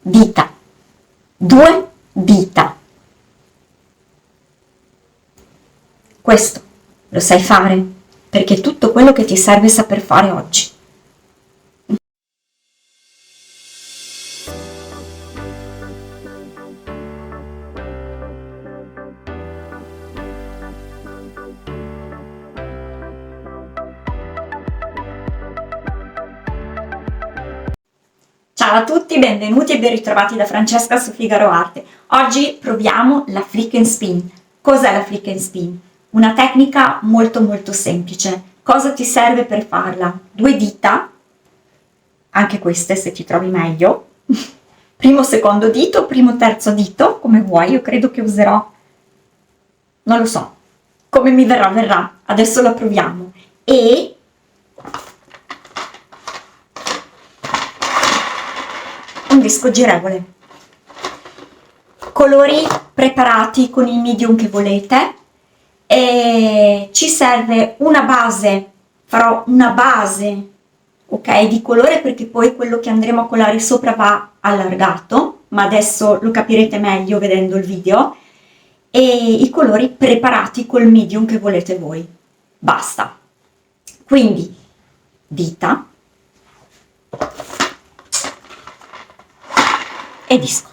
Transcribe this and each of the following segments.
dita, 2 dita. Questo lo sai fare? Perché è tutto quello che ti serve saper fare oggi. Ciao a tutti, benvenuti e ben ritrovati da Francesca su Figaro Arte. Oggi proviamo la flick and spin. Cos'è la flick and spin? Una tecnica molto semplice. Cosa ti serve per farla? 2 dita, anche queste se ti trovi meglio, primo secondo dito, primo terzo dito, come vuoi. Io credo che userò, non lo so, come mi verrà, adesso la proviamo. E un disco girevole, colori preparati con il medium che volete, e ci serve una base, farò una base, ok, di colore, perché poi quello che andremo a colare sopra va allargato, ma adesso lo capirete meglio vedendo il video, e i colori preparati col medium che volete voi. Basta. Quindi dita e disco.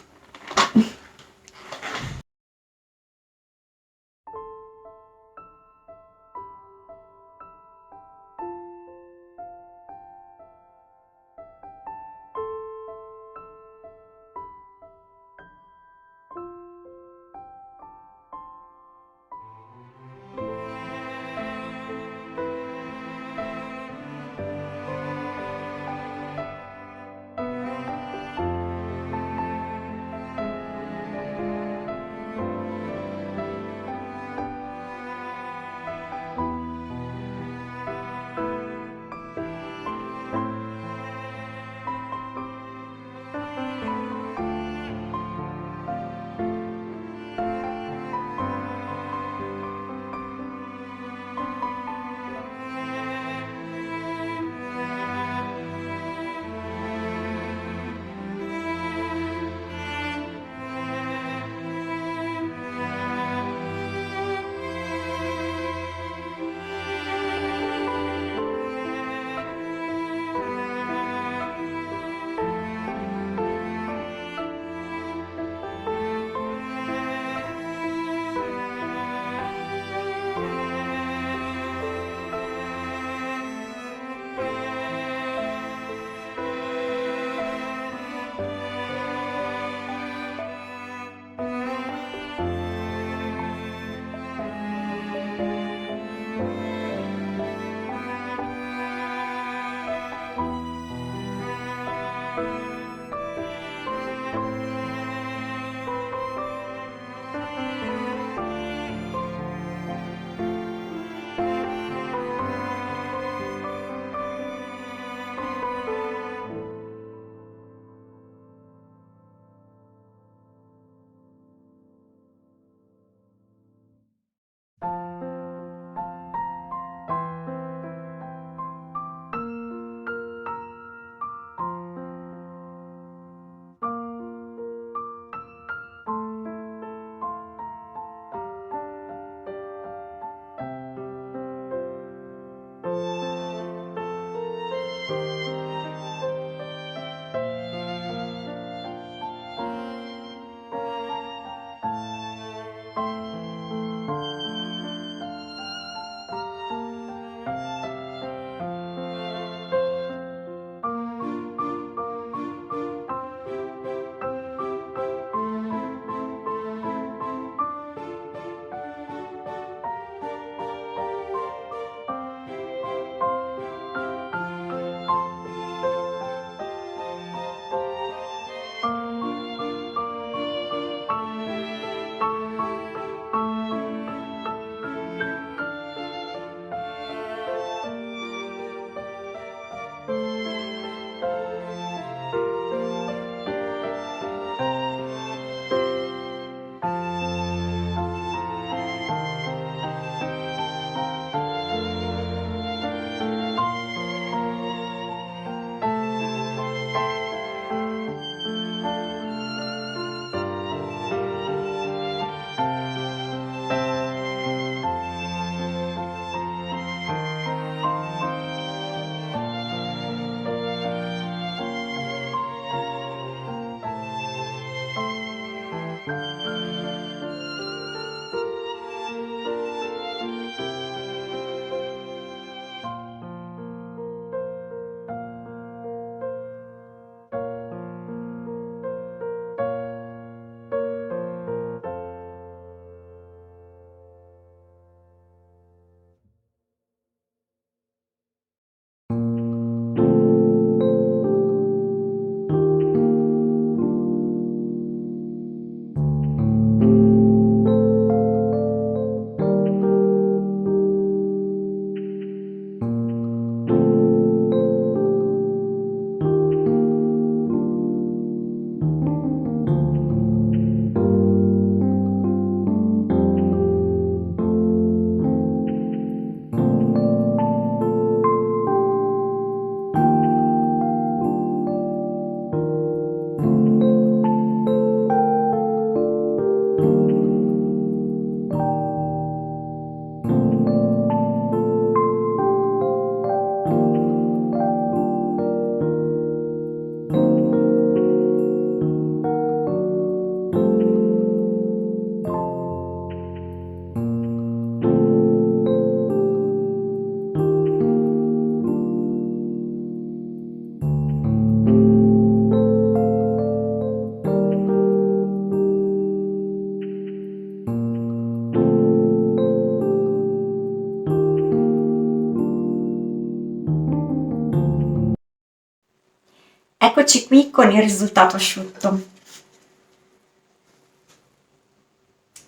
eccoci qui con il risultato asciutto.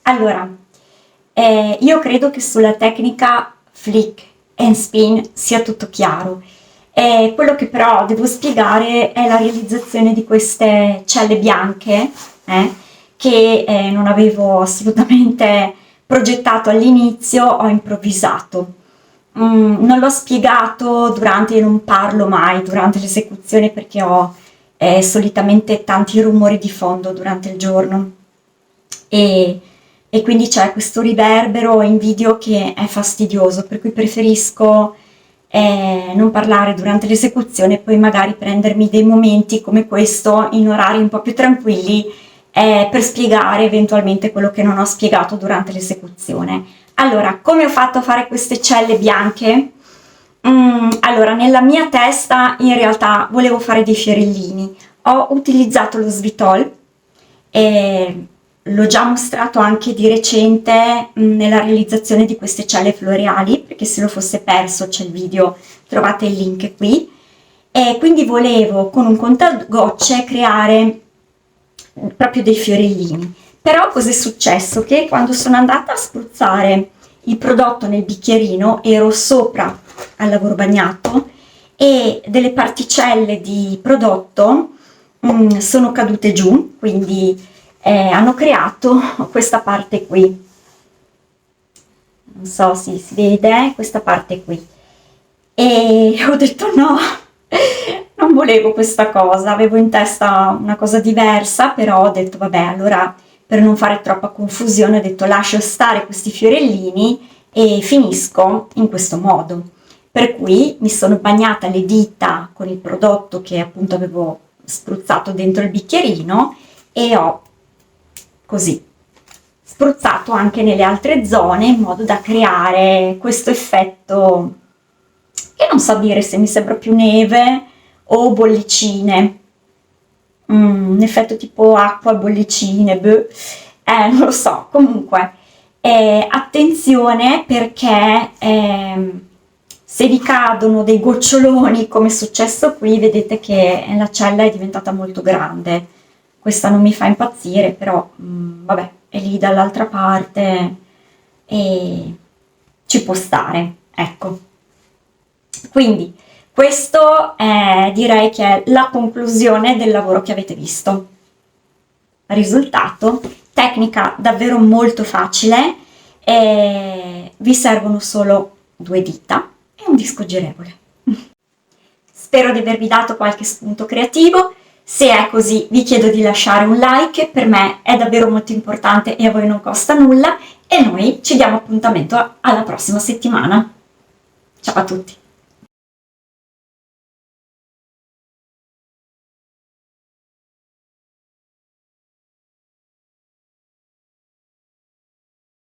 Allora, io credo che sulla tecnica flick and spin sia tutto chiaro. Quello che però devo spiegare è la realizzazione di queste celle bianche, che non avevo assolutamente progettato all'inizio, ho improvvisato. Non l'ho spiegato durante, io non parlo mai durante l'esecuzione perché ho solitamente tanti rumori di fondo durante il giorno e, e quindi c'è questo riverbero in video che è fastidioso, per cui preferisco non parlare durante l'esecuzione e poi magari prendermi dei momenti come questo in orari un po' più tranquilli per spiegare eventualmente quello che non ho spiegato durante l'esecuzione. Allora, come ho fatto a fare queste celle bianche? Allora, nella mia testa in realtà volevo fare dei fiorellini. Ho utilizzato lo svitol e l'ho già mostrato anche di recente nella realizzazione di queste celle floreali, perché se lo fosse perso c'è il video, trovate il link qui. E quindi volevo con un contagocce creare proprio dei fiorellini. Però cosa è successo? Che quando sono andata a spruzzare il prodotto nel bicchierino ero sopra al lavoro bagnato e delle particelle di prodotto sono cadute giù, quindi hanno creato questa parte qui. Non so se si vede, questa parte qui. E ho detto no, non volevo questa cosa, avevo in testa una cosa diversa, però ho detto vabbè, allora per non fare troppa confusione ho detto lascio stare questi fiorellini e finisco in questo modo. Per cui mi sono bagnata le dita con il prodotto che appunto avevo spruzzato dentro il bicchierino e ho così spruzzato anche nelle altre zone in modo da creare questo effetto che non so dire se mi sembra più neve o bollicine, un effetto tipo acqua, bollicine, non lo so, comunque attenzione perché se vi cadono dei goccioloni come è successo qui, vedete che la cella è diventata molto grande. Questa non mi fa impazzire, però vabbè, è lì dall'altra parte e ci può stare, ecco. Quindi questo direi che è la conclusione del lavoro che avete visto. Risultato, tecnica davvero molto facile, vi servono solo 2 dita e un disco girevole. Spero di avervi dato qualche spunto creativo. Se è così vi chiedo di lasciare un like, per me è davvero molto importante e a voi non costa nulla e noi ci diamo appuntamento alla prossima settimana. Ciao a tutti!